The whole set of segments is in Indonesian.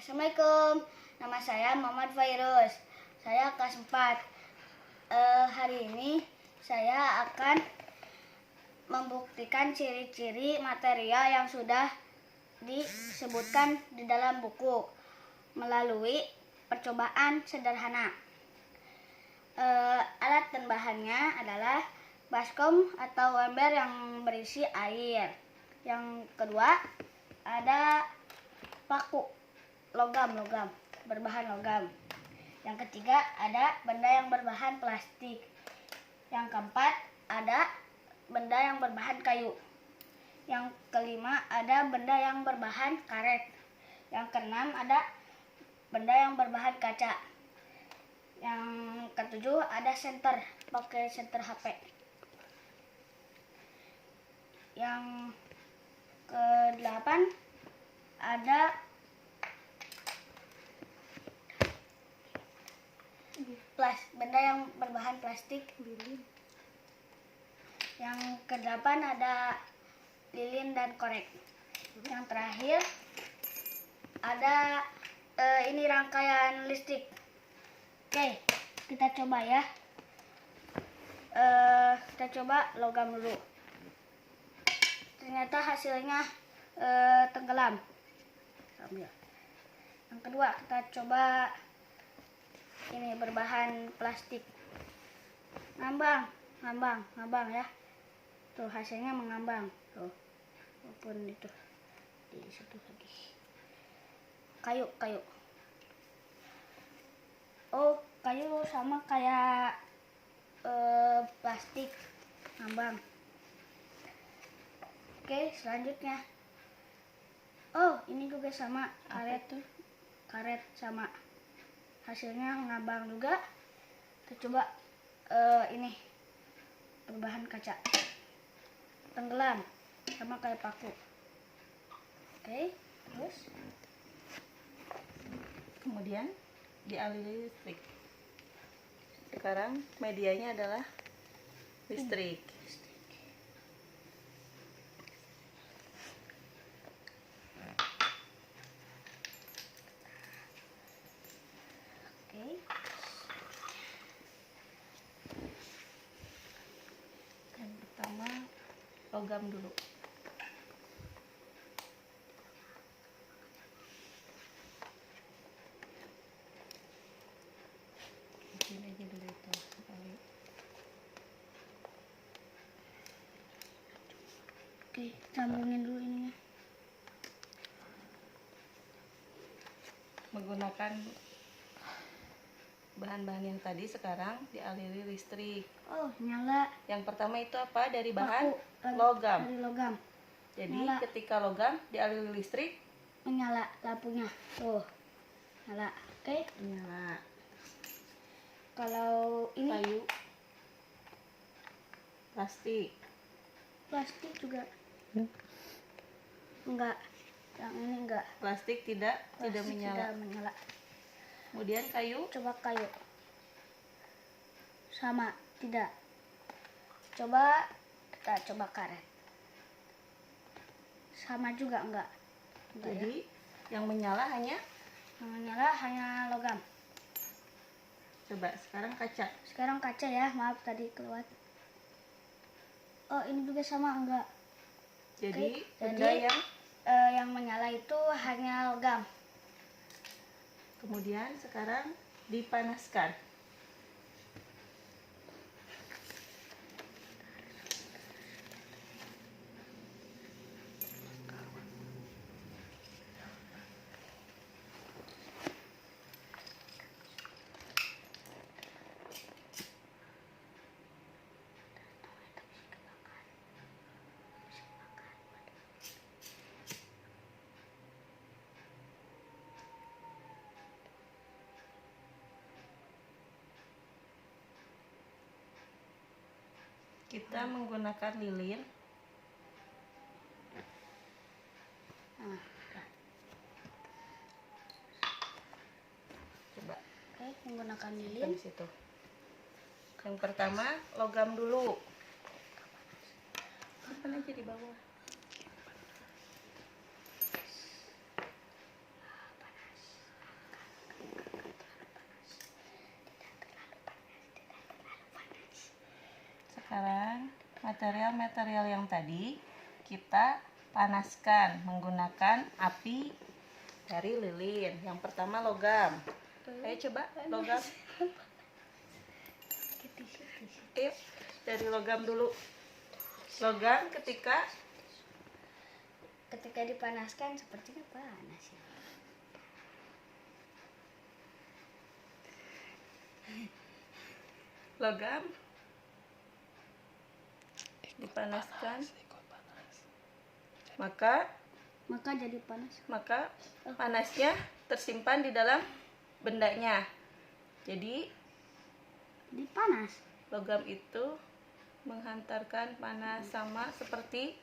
Assalamualaikum, nama saya Muhammad Fairuz. Saya kelas 4. Hari ini saya akan membuktikan ciri-ciri material yang sudah disebutkan di dalam buku melalui percobaan sederhana. Alat dan bahannya adalah baskom atau ember yang berisi air. Yang kedua ada paku logam berbahan logam. Yang ketiga ada benda yang berbahan plastik. Yang keempat ada benda yang berbahan kayu. Yang kelima ada benda yang berbahan karet. Yang keenam ada benda yang berbahan kaca. Yang ketujuh ada senter, pakai senter HP. Yang kedelapan ada benda yang berbahan plastik, lilin. Yang kedelapan ada lilin dan korek. Yang terakhir ada ini rangkaian listrik. Oke, kita coba ya. Kita coba logam dulu. Ternyata hasilnya tenggelam. Yang kedua kita coba ini berbahan plastik. Ngambang ya. Tuh hasilnya mengambang. Tuh. Walaupun itu di situ lagi. Kayu. Oh, kayu sama kayak plastik, ngambang. Oke, selanjutnya. Oh, ini juga sama, karet sama. Hasilnya ngambang juga. Kita coba ini berbahan kaca. Tenggelam sama kayak paku. Oke, terus kemudian dialiri listrik. Sekarang medianya adalah listrik. Oke. Yang pertama logam dulu. Ini aja dulu itu sekali. Oke, sambungin dulu ininya. Menggunakan bahan-bahan yang tadi sekarang dialiri listrik. Oh, nyala. Yang pertama itu apa? Dari bahan Paku, logam. Dari logam. Jadi Nyala. ketika logam dialiri listrik, Menyala lampunya. Tuh. Nyala. Oke. menyala. Kalau ini Kayu, plastik. plastik juga enggak. Yang ini enggak. Plastik tidak Plastik menyala. Tidak menyala. Kemudian kayu, Coba kayu. Sama, tidak. Kita coba karet. Sama juga enggak. jadi yang menyala hanya. Yang menyala hanya logam. Coba sekarang kaca. Sekarang kaca ya, maaf tadi keluar. Oh, ini juga sama enggak. Jadi Oke, benda jadi, yang yang menyala itu hanya logam. kemudian sekarang dipanaskan. Kita menggunakan lilin. Nah, Coba oke, menggunakan di lilin. situ. Yang pertama logam dulu. Simpan aja di bawah. Sekarang material-material yang tadi kita panaskan menggunakan api dari lilin. Yang pertama logam. Ayo coba logam. Ayo dari logam dulu. Logam ketika dipanaskan sepertinya panas ya. logam dipanaskan, maka jadi panas. panasnya tersimpan di dalam bendanya. Jadi Dipanas. logam itu menghantarkan panas sama seperti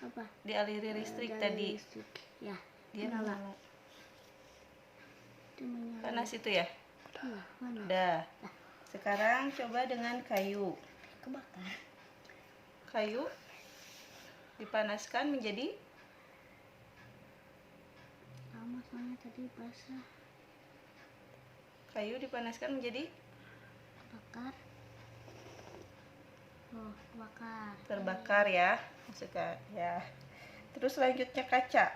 apa? dialiri listrik Dari tadi. listrik. Ya, Dia nyala. menyala. Itu menyala. Panas itu ya. Iya, panas. Udah. Sekarang coba dengan kayu. Kebakar. Kayu dipanaskan menjadi Lama soalnya tadi basah. kayu dipanaskan menjadi Bakar. Oh, bakar. terbakar ya. Maksudnya ya. Terus selanjutnya kaca.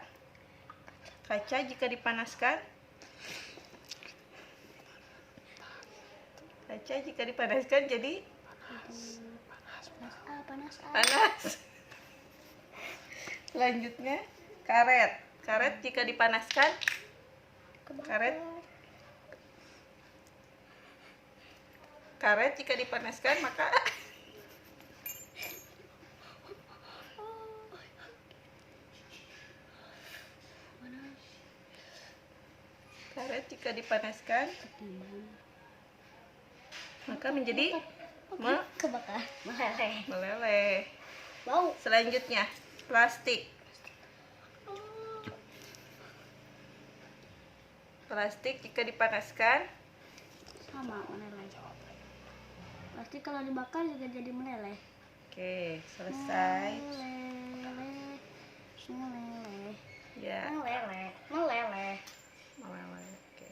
Kaca jika dipanaskan jadi Panas. panas. Selanjutnya karet. Karet jika dipanaskan Kebakar. karet jika dipanaskan maka Panas. karet jika dipanaskan Ketimbang. maka menjadi Kebakar. meleleh. Bau. Selanjutnya plastik. Plastik jika dipanaskan Sama meleleh. Pasti kalau dibakar juga jadi meleleh. oke, selesai. Meleleh. Ya, Meleleh. meleleh. Oke.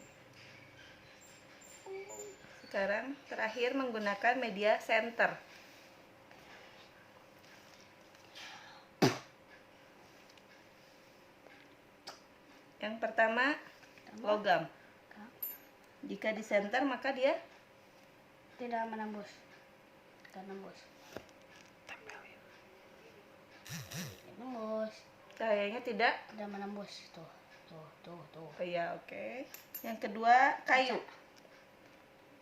Sekarang terakhir menggunakan media center. Yang pertama logam. Jika di center maka dia Tidak menembus. Menembus. cahayanya tidak. Tidak menembus. Tuh. Oh ya, oke. Yang kedua kayu.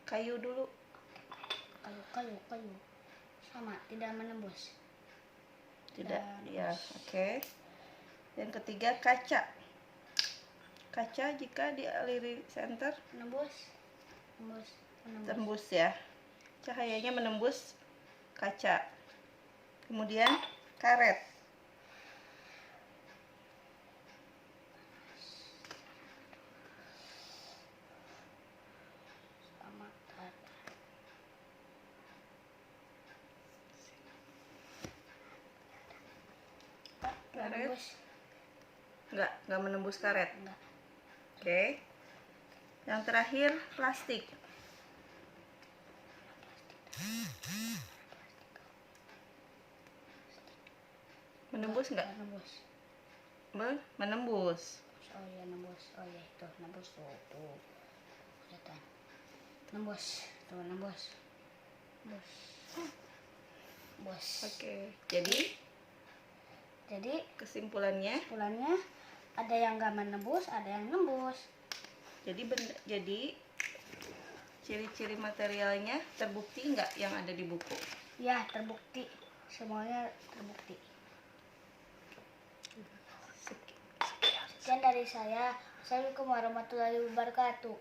Kayu dulu. Kayu. Sama, tidak menembus. Tidak. Ya, oke. Yang ketiga kaca. Kaca jika dialiri center Menembus. tembus ya. Cahayanya menembus kaca. Kemudian karet. Sama. Karet Menembus. nggak menembus karet. Enggak. Oke. Yang terakhir plastik. Menembus nggak? Menembus. Menembus. Oh iya nembus. Oh iya itu nembus tuh. Kelihatan. Nembus. Bos. Oke. Jadi kesimpulannya ada yang nggak menembus, ada yang nembus. jadi ciri-ciri materialnya terbukti nggak yang ada di buku? Ya terbukti. Semuanya terbukti. Sekian dari saya. Assalamualaikum warahmatullahi wabarakatuh.